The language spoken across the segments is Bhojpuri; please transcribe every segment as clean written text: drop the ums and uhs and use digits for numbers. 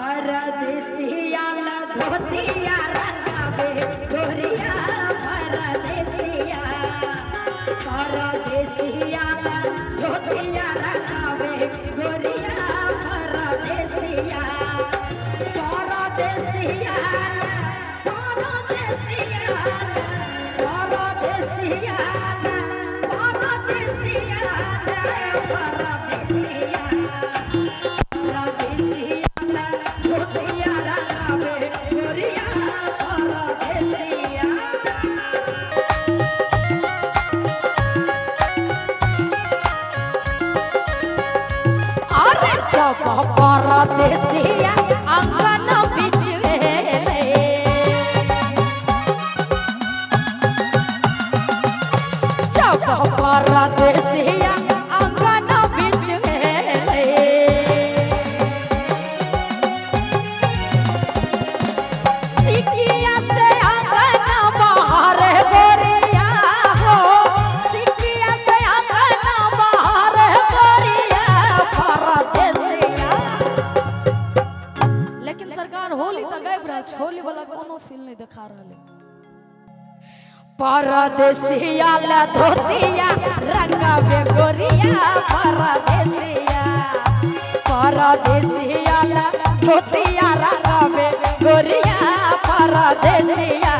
परदेसिया धोतिया रंगावे गोरिया परदेसिया परदेसिया धोतिया रंगावे गोरिया परदेसिया परदेसिया परदेसिया परदेसिया परदेसिया अंगन बिच गेले जब परदेसिया अंगन बिच गेले सिकिया से अंगन बाहर गोरिया हो सिकिया से अंगन बाहर गोरिया परदेसिया। लेकिन सरकार होली तक गायब रह होली वाला कोनो फील नहीं दिखा रहा है। परदेसिया ला धोतिया रंगावे गोरिया परदेसिया परदेसिया ला धोतिया रंगावे गोरिया परदेसिया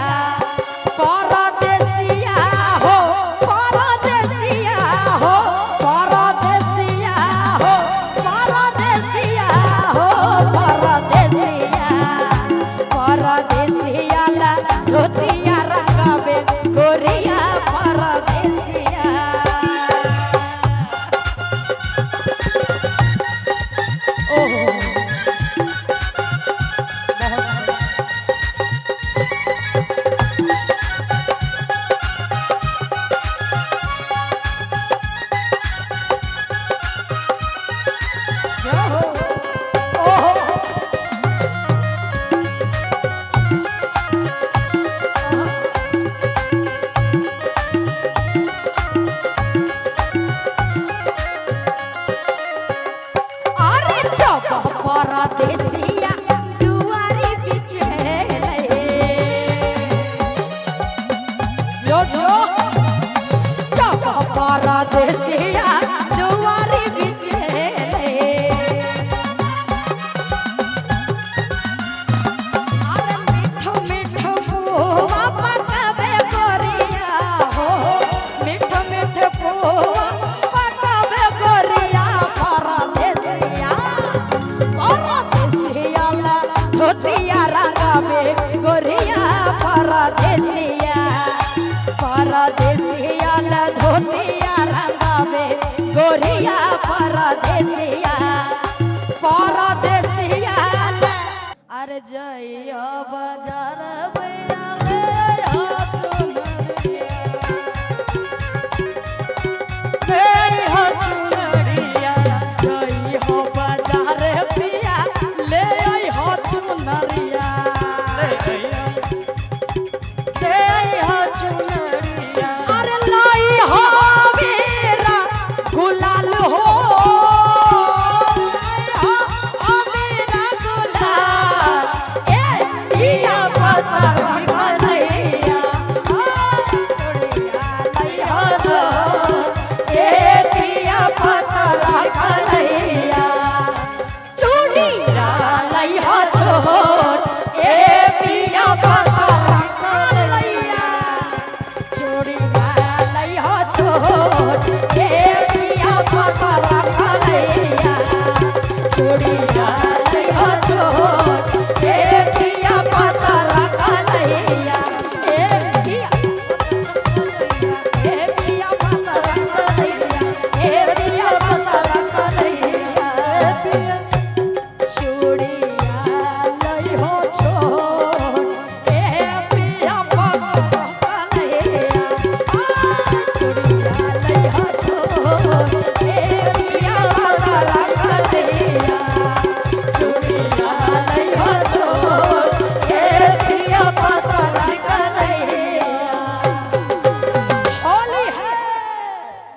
परदेसिया हो परदेसिया हो परदेसिया हो परदेसिया हो परदेसिया परदेसिया ला धोतिया रंगावे गोरिया परदेसिया। ओहो परदेसिया दुआरी बिच गेले यो जो जब परदेसिया दुआरी बिच गेले अरे मिठो मिठो पुआ पकावे गोरिया हो मिठो मिठो पुआ पकावे गोरिया परदेसिया परदेसिया ला धोतिया रंगावे गोरिया परदेसिया परदेसिया ला धोतिया रंगावे गोरिया परदेसिया परदेसिया ला अरे जइया बाजार भैया ले आ चुनरिया जई हो बाजार पिया ले आई हो चुनरिया ले आई हो चुनरिया अरे लाई हो मेरा गुलाल हो मेरा गुलाल ए इया पता रखलैया चुड़िया लाई हो जो ए पिया पता रखलैया चुड़िया लाई हो छोड़ ए पिया पता रखलैया चुड़िया लाई हो छोड़ ए पिया पता रखलैया चुड़िया लाई हो छोड़ ए पिया पता रखलैया ए पिया पता रखलैया ए पिया पता रखलैया ए पिया चूड़िया लाई हो छोड़ ए पिया पता रखलैया चूड़िया लाई हो छोड़ ए